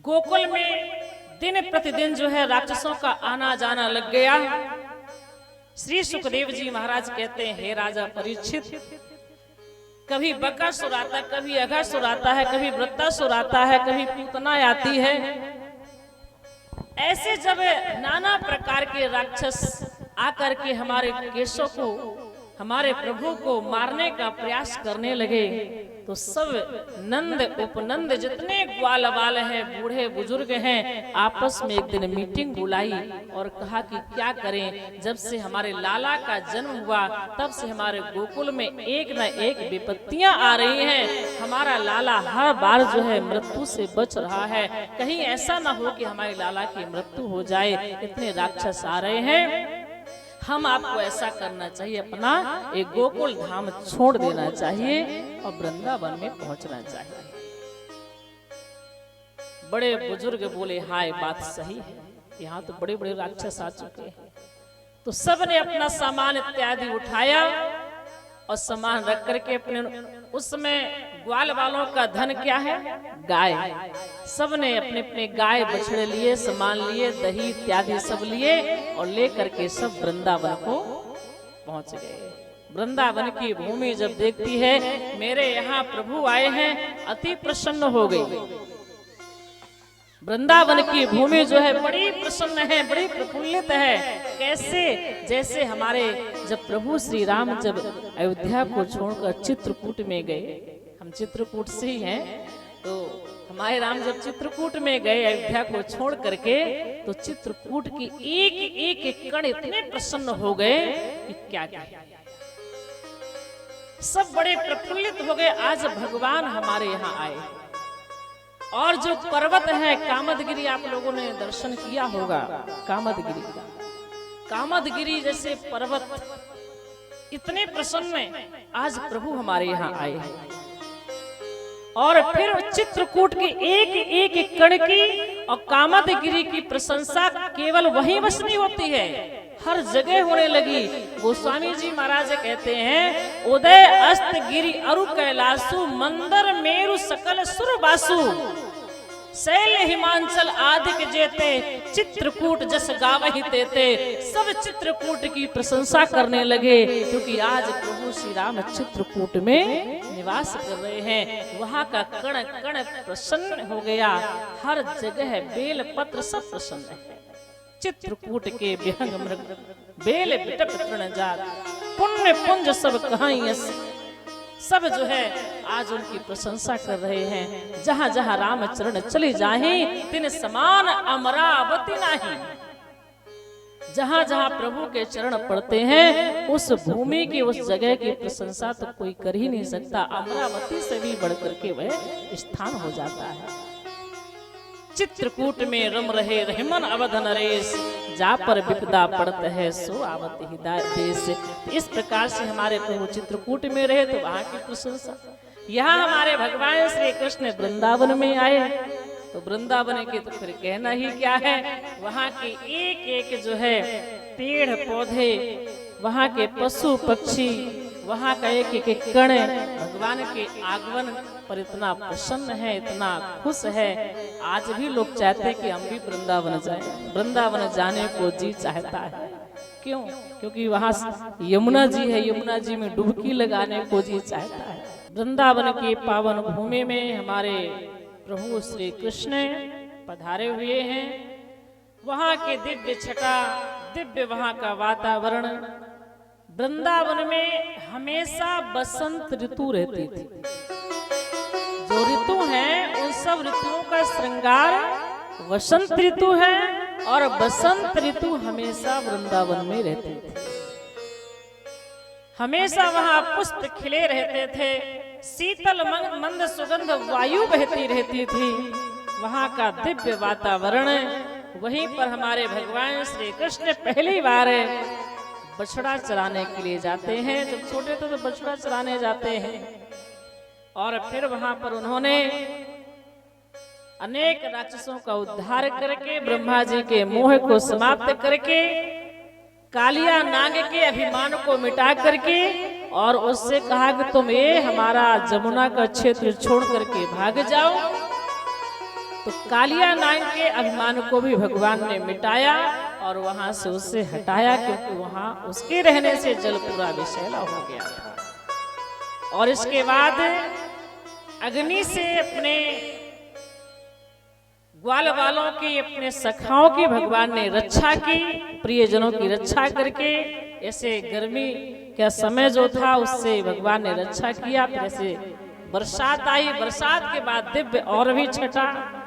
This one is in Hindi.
गोकुल में दिन प्रतिदिन जो है राक्षसों का आना जाना लग गया। श्री सुखदेव जी महाराज कहते हैं, हे राजा परीक्षित, कभी बकासुर आता, कभी अघासुर आता है, कभी वृत्तासुर आता है, कभी पूतना आती है। ऐसे जब नाना प्रकार के राक्षस आकर के हमारे केशों को, हमारे प्रभु को मारने का प्रयास करने लगे, तो सब नंद उपनंद जितने ग्वाल वाल हैं, बूढ़े बुजुर्ग हैं, आपस में एक दिन मीटिंग बुलाई और कहा कि क्या करें। जब से हमारे लाला का जन्म हुआ तब से हमारे गोकुल में एक न एक विपत्तियां आ रही हैं। हमारा लाला हर बार जो है मृत्यु से बच रहा है, कहीं ऐसा ना हो कि हमारे लाला की मृत्यु हो जाए। इतने राक्षस आ रहे हैं, हम आपको ऐसा करना चाहिए, अपना एक गोकुल धाम छोड़ देना चाहिए और वृंदावन में पहुंचना चाहिए। बड़े बुजुर्ग बोले, हाय बात सही है, यहाँ तो बड़े बड़े राक्षस आ चुके हैं। तो सब ने अपना सामान इत्यादि उठाया और सामान रख करके अपने, उसमें ग्वाल वालों का धन क्या है, गाय। सब ने अपने अपने गाय बछड़े लिए, सामान लिए, दही इत्यादि सब लिए और लेकर के सब वृंदावन को पहुंच गए। वृंदावन की भूमि जब देखती है मेरे यहाँ प्रभु आए हैं, अति प्रसन्न हो गई। वृंदावन की भूमि जो है बड़ी प्रसन्न है, बड़ी प्रफुल्लित है। कैसे, जैसे हमारे जब प्रभु श्री राम जब अयोध्या को छोड़कर चित्रकूट में गए, हम चित्रकूट से ही हैं, तो हमारे राम जब चित्रकूट में गए अयोध्या को छोड़ करके, तो चित्रकूट की एक एक कण इतने प्रसन्न हो गए कि क्या क्या, सब बड़े प्रफुल्लित हो गए। आज भगवान हमारे यहाँ आए। और जो पर्वत है कामदगिरी, आप लोगों ने दर्शन किया होगा कामदगिरी का। कामदगिरी जैसे पर्वत इतने प्रसन्न है, आज प्रभु हमारे यहाँ आए हैं। और फिर चित्रकूट की एक कण की और कामदगिरी की प्रशंसा केवल वहीं बस नहीं होती है, हर जगह होने लगी। गोस्वामी जी महाराज कहते हैं, उदय अस्त गिरि अरु कैलासु, मंदर मेरु सकल सुर बासु, शैल हिमांचल आदिक जेते, चित्रकूट जस गावहि तेते। सब चित्रकूट की प्रशंसा करने लगे, क्योंकि आज प्रभु श्री राम चित्रकूट में निवास कर रहे हैं। वहाँ का कण कण प्रसन्न हो गया, हर जगह बेल पत्र सब प्रसन्न है। चित्रकूट के विहंग मृग बेल बिटप तृण जात, पुण्य पुंज सब कहां, सब जो है आज उनकी प्रशंसा कर रहे हैं। जहां जहां राम चरण चले जाए तिन समान अमरावती नहीं। जहां जहां प्रभु के चरण पड़ते हैं, उस भूमि की, उस जगह की प्रशंसा तो कोई कर ही नहीं सकता। अमरावती से भी बढ़कर के वह स्थान हो जाता है। चित्रकूट में रम रहे रहमन अवध नरेश, जा पर विपदा पड़त है सो आवत हिदाय देश। इस प्रकार से हमारे प्रभु चित्रकूट में रहे तो वहाँ की प्रशंसा। यहाँ हमारे भगवान श्री कृष्ण वृंदावन में आए, तो वृंदावन के तो फिर कहना ही क्या है। वहाँ के एक जो है पेड़ पौधे, वहाँ के पशु पक्षी, वहाँ का एक कण भगवान के आगमन पर इतना प्रसन्न है, इतना खुश है। आज भी लोग चाहते हैं कि हम भी वृंदावन जाएं। वृंदावन जाने को जी चाहता है, क्यों? क्योंकि वहाँ यमुना जी है, यमुना जी में डुबकी लगाने को जी चाहता है। वृंदावन की पावन भूमि में हमारे प्रभु श्री कृष्ण पधारे हुए हैं। वहाँ के दिव्य छटा, दिव्य वहाँ का वातावरण। वृंदावन में हमेशा बसंत ऋतु रहती थी। जो ऋतु है उन सब ऋतुओं का श्रृंगार वसंत ऋतु है, और बसंत ऋतु हमेशा वृंदावन में रहती थी। हमेशा वहाँ पुष्प खिले रहते थे, शीतल मंद सुगंध वायु बहती रहती थी। वहाँ का दिव्य वातावरण, वहीं पर हमारे भगवान श्री कृष्ण पहली बार बछड़ा चराने के लिए जाते हैं। जब छोटे थे तो बछड़ा चराने जाते हैं, और फिर वहां पर उन्होंने अनेक राक्षसों का उद्धार करके, ब्रह्मा जी के मोह को समाप्त करके, कालिया नाग के अभिमान को मिटा करके, और उससे कहा कि तुम ये हमारा जमुना का क्षेत्र छोड़ करके भाग जाओ। तो कालिया नाग के अभिमान को भी भगवान ने मिटाया और वहां से उससे हटाया, क्योंकि वहां उसके रहने से जल पूरा विषैला हो गया था। और इसके बाद अग्नि से अपने ग्वाल वालों की, अपने सखाओं की भगवान ने रक्षा की, प्रियजनों की रक्षा करके। ऐसे गर्मी का समय जो था उससे भगवान ने रक्षा किया। फिर ऐसे बरसात आई, बरसात के बाद दिव्य और भी छटा।